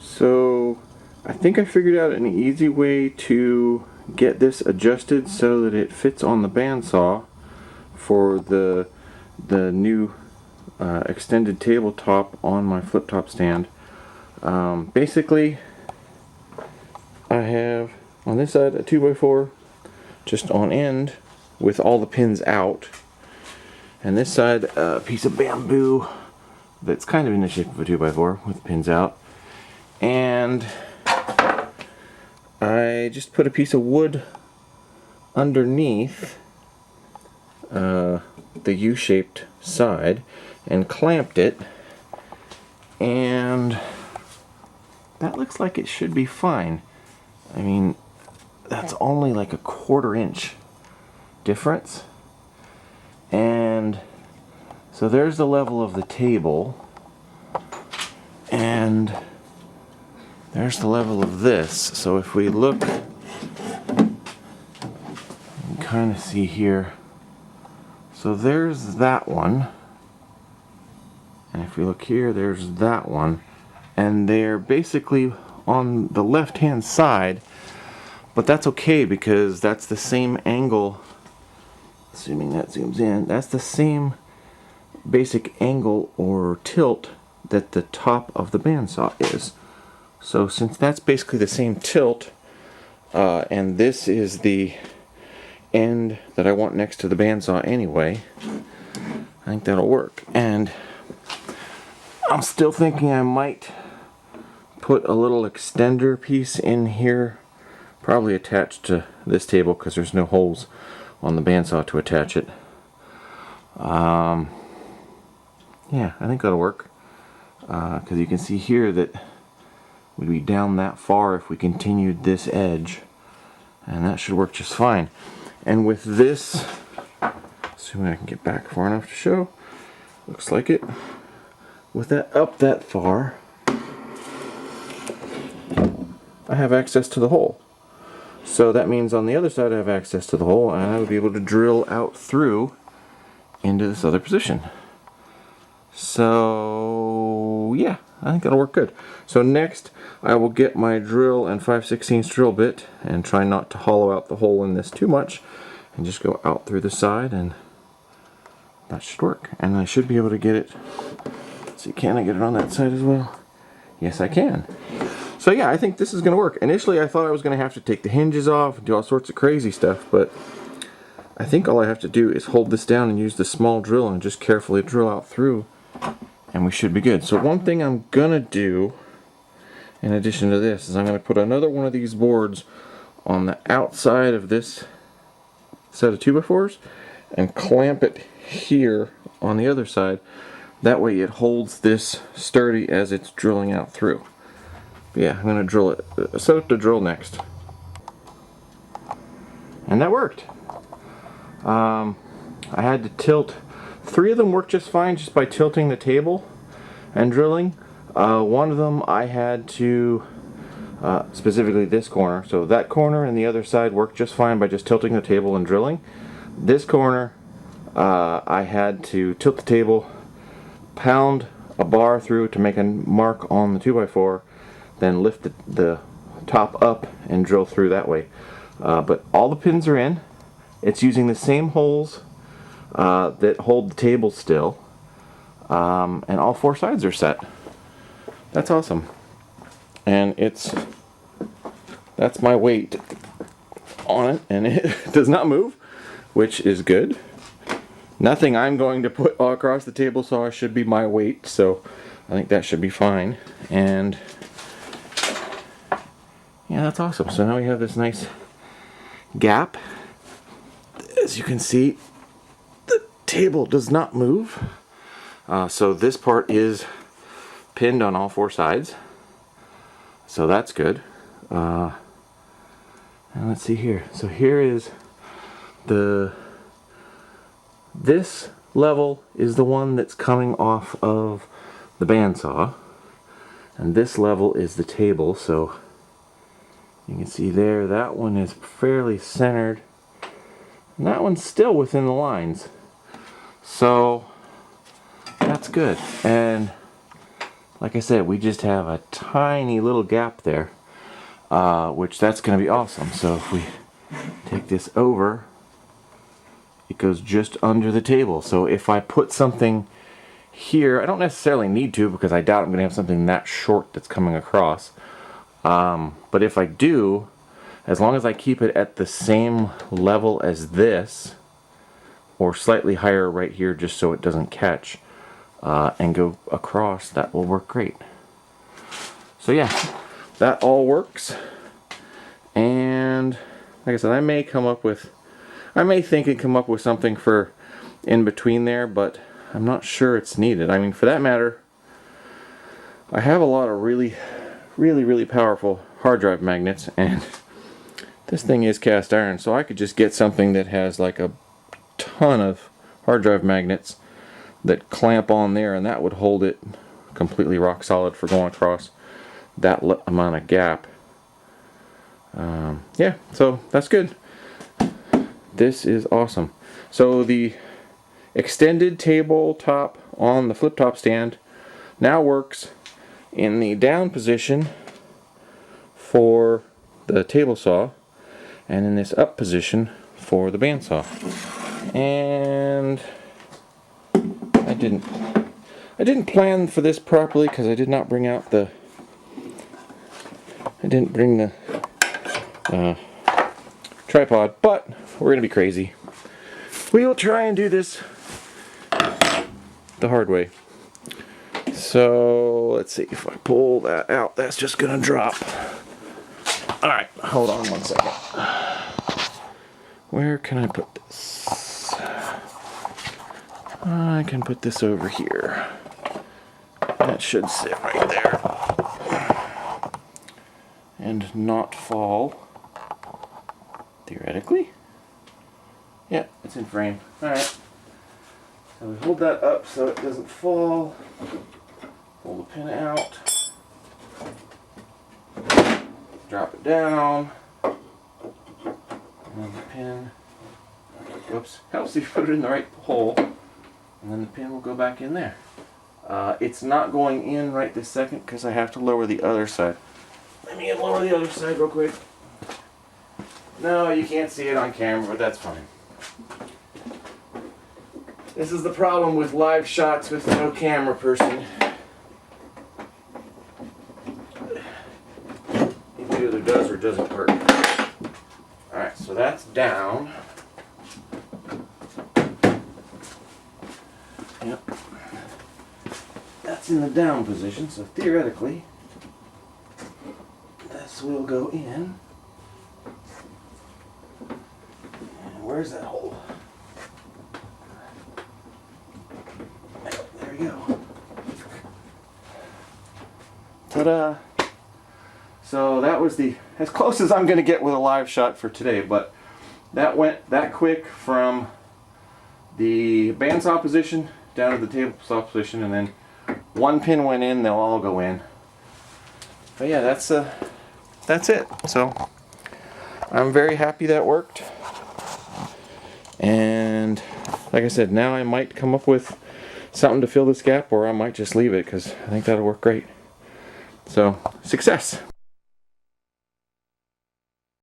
So I think I figured out an easy way to get this adjusted so that it fits on the bandsaw for the new extended tabletop on my flip top stand. Basically, I have on this side a 2x4 just on end with all the pins out, and this side a piece of bamboo that's kind of in the shape of a 2x4 with pins out. And I just put a piece of wood underneath the U-shaped side and clamped it, and that looks like it should be fine. I mean, that's only like a 1/4 inch difference, and so there's the level of the table, and there's the level of this. So if we look, you can kind of see here. So there's that one, and if we look here, there's that one, and they're basically on the left hand side, but that's okay because that's the same angle, assuming that zooms in, that's the same basic angle or tilt that the top of the bandsaw is. So since that's basically the same tilt, and this is the end that I want next to the bandsaw anyway, I think that'll work. And I'm still thinking I might put a little extender piece in here, probably attached to this table because there's no holes on the bandsaw to attach it. Yeah, I think that'll work, because you can see here that we'd be down that far if we continued this edge, and that should work just fine. And with this, assuming I can get back far enough to show, looks like it, with that up that far, I have access to the hole. So that means on the other side I have access to the hole, and I would be able to drill out through into this other position. So yeah, I think that'll work good. So next I will get my drill and 5/16 drill bit and try not to hollow out the hole in this too much, and just go out through the side, and that should work. And I should be able to get it. Let's see, can I get it on that side as well? Yes, I can. So yeah, I think this is going to work. Initially I thought I was going to have to take the hinges off and do all sorts of crazy stuff, but I think all I have to do is hold this down and use the small drill and just carefully drill out through, and we should be good. So one thing I'm gonna do in addition to this is I'm gonna put another one of these boards on the outside of this set of 2x4s and clamp it here on the other side. That way it holds this sturdy as it's drilling out through. But yeah, I'm gonna drill it, set up the drill next. And that worked. I had to tilt. 3 of them worked just fine just by tilting the table and drilling. One of them I had to, specifically this corner, so that corner and the other side worked just fine by just tilting the table and drilling. This corner, I had to tilt the table, pound a bar through to make a mark on the 2x4, then lift the top up and drill through that way. But all the pins are in. It's using the same holes that hold the table still, and all 4 sides are set. That's awesome. And that's my weight on it, and it does not move, which is good. Nothing I'm going to put all across the table saw should be my weight, so I think that should be fine. And yeah, that's awesome. So now we have this nice gap. As you can see, the table does not move. So this part is pinned on all 4 sides. So that's good. And let's see here. So here is this level is the one that's coming off of the bandsaw. And this level is the table. So you can see there, that one is fairly centered. And that one's still within the lines. So that's good. And like I said, we just have a tiny little gap there, which that's going to be awesome. So if we take this over, it goes just under the table. So if I put something here, I don't necessarily need to, because I doubt I'm going to have something that short that's coming across. But if I do, as long as I keep it at the same level as this, or slightly higher right here just so it doesn't catch, and go across, that will work great. So yeah, that all works. And like I said, I may think and come up with something for in between there, but I'm not sure it's needed. I mean, for that matter, I have a lot of really powerful hard drive magnets, and this thing is cast iron, so I could just get something that has like a ton of hard drive magnets that clamp on there, and that would hold it completely rock solid for going across that amount of gap. Yeah, so that's good. This is awesome. So the extended tabletop on the flip top stand now works in the down position for the table saw, and in this up position for the bandsaw. And I didn't plan for this properly because I did not bring out the tripod, but we're gonna be crazy. We will try and do this the hard way. So let's see, if I pull that out, that's just gonna drop. Alright, hold on one second. Where can I put this? I can put this over here. That should sit right there and not fall, theoretically. Yeah, it's in frame. Alright. So we hold that up so it doesn't fall. Pull the pin out. Drop it down. And then the pin, whoops, helps if you put it in the right hole. And then the pin will go back in there. It's not going in right this second because I have to lower the other side. Let me lower the other side real quick. No, you can't see it on camera, but that's fine. This is the problem with live shots with no camera person. It either does or doesn't work. Alright, so that's down. Yep. That's in the down position, so theoretically, this will go in. And where's that hole? There we go. Ta-da! So that was as close as I'm going to get with a live shot for today, but that went that quick from the bandsaw position down to the table saw position, and then one pin went in, they'll all go in. But yeah, that's it. So I'm very happy that worked. And like I said, now I might come up with something to fill this gap, or I might just leave it because I think that'll work great. So, success!